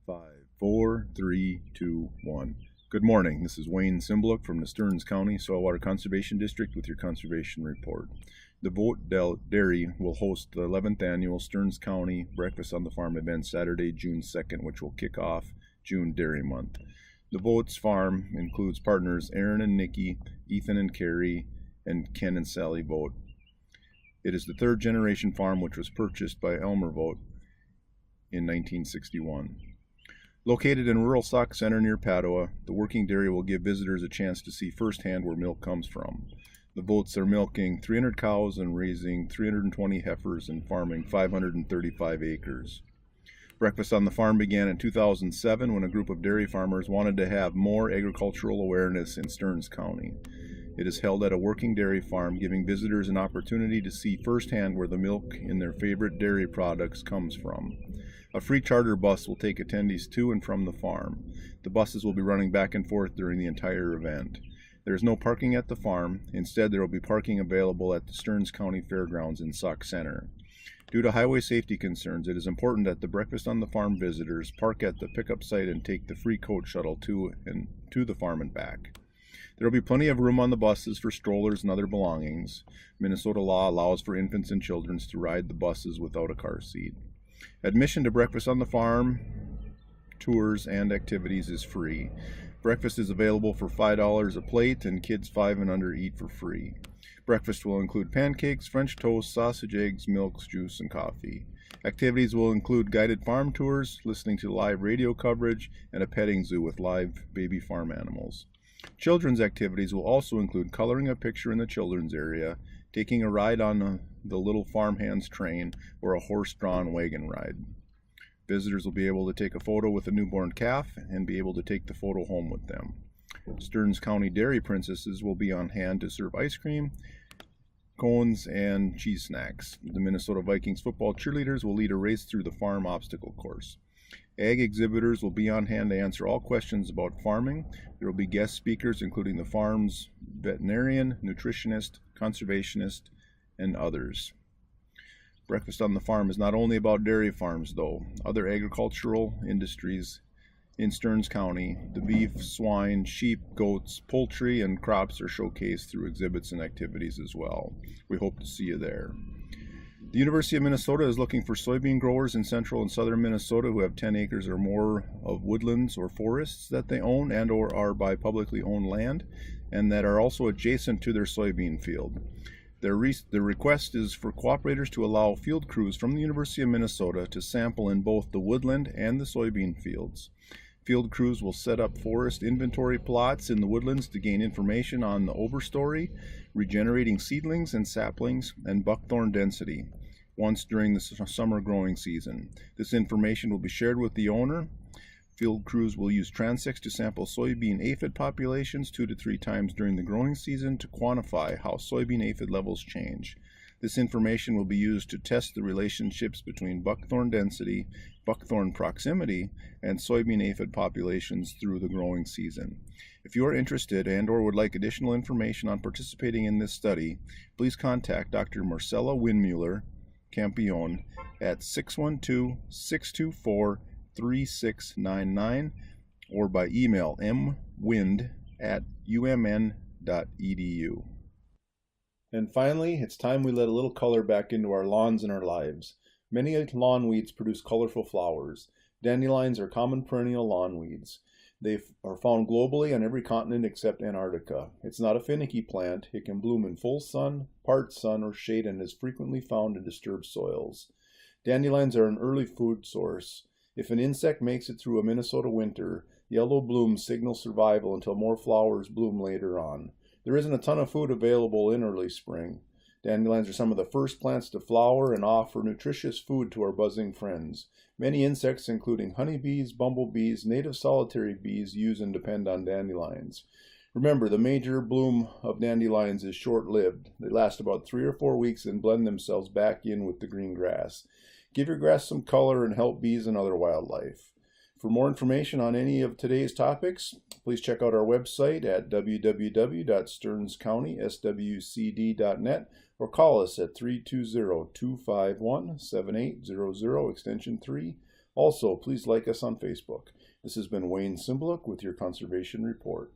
5, 4, 3, 2, 1. Good morning. This is Wayne Cymbaluk from the Stearns County Soil Water Conservation District with your conservation report. The Vote Dairy will host the 11th annual Stearns County Breakfast on the Farm event Saturday, June 2nd, which will kick off June Dairy Month. The Vote's farm includes partners Aaron and Nikki, Ethan and Carrie, and Ken and Sally Vote. It is the third generation farm which was purchased by Elmer Vote in 1961. Located in rural Sauk Center near Padua, the working dairy will give visitors a chance to see firsthand where milk comes from. The Votes are milking 300 cows and raising 320 heifers and farming 535 acres. Breakfast on the Farm began in 2007 when a group of dairy farmers wanted to have more agricultural awareness in Stearns County. It is held at a working dairy farm, giving visitors an opportunity to see firsthand where the milk in their favorite dairy products comes from. A free charter bus will take attendees to and from the farm. The buses will be running back and forth during the entire event. There is no parking at the farm. Instead, there will be parking available at the Stearns County Fairgrounds in Sauk Center. Due to highway safety concerns, it is important that the Breakfast on the Farm visitors park at the pickup site and take the free coach shuttle to the farm and back. There will be plenty of room on the buses for strollers and other belongings. Minnesota law allows for infants and children to ride the buses without a car seat. Admission to Breakfast on the Farm, tours, and activities is free. Breakfast is available for $5 a plate, and kids 5 and under eat for free. Breakfast will include pancakes, French toast, sausage, eggs, milk, juice, and coffee. Activities will include guided farm tours, listening to live radio coverage, and a petting zoo with live baby farm animals. Children's activities will also include coloring a picture in the children's area, taking a ride on the little farmhand's train, or a horse-drawn wagon ride. Visitors will be able to take a photo with a newborn calf and be able to take the photo home with them. Stearns County Dairy Princesses will be on hand to serve ice cream, cones, and cheese snacks. The Minnesota Vikings football cheerleaders will lead a race through the farm obstacle course. Ag exhibitors will be on hand to answer all questions about farming. There will be guest speakers including the farm's veterinarian, nutritionist, conservationist, and others. Breakfast on the Farm is not only about dairy farms, though. Other agricultural industries in Stearns County, the beef, swine, sheep, goats, poultry, and crops are showcased through exhibits and activities as well. We hope to see you there. The University of Minnesota is looking for soybean growers in central and southern Minnesota who have 10 acres or more of woodlands or forests that they own and or are by publicly owned land, and that are also adjacent to their soybean field. The request is for cooperators to allow field crews from the University of Minnesota to sample in both the woodland and the soybean fields. Field crews will set up forest inventory plots in the woodlands to gain information on the overstory, regenerating seedlings and saplings, and buckthorn density once during the summer growing season. This information will be shared with the owner. Field crews will use transects to sample soybean aphid populations 2 to 3 times during the growing season to quantify how soybean aphid levels change. This information will be used to test the relationships between buckthorn density, buckthorn proximity, and soybean aphid populations through the growing season. If you are interested and or would like additional information on participating in this study, please contact Dr. Marcella Windmuller, Campione, at 612-624-3699 or by email mwind@umn.edu. And finally, it's time we let a little color back into our lawns and our lives. Many lawn weeds produce colorful flowers. Dandelions are common perennial lawn weeds. They are found globally on every continent except Antarctica. It's not a finicky plant. It can bloom in full sun, part sun, or shade, and is frequently found in disturbed soils. Dandelions are an early food source. If an insect makes it through a Minnesota winter, yellow blooms signal survival until more flowers bloom later on. There isn't a ton of food available in early spring. Dandelions are some of the first plants to flower and offer nutritious food to our buzzing friends. Many insects, including honeybees, bumblebees, native solitary bees, use and depend on dandelions. Remember, the major bloom of dandelions is short-lived. They last about 3 or 4 weeks and blend themselves back in with the green grass. Give your grass some color and help bees and other wildlife. For more information on any of today's topics, please check out our website at www.stearnscountyswcd.net or call us at 320-251-7800, extension 3, Also, please like us on Facebook. This has been Wayne Cymbaluk with your Conservation Report.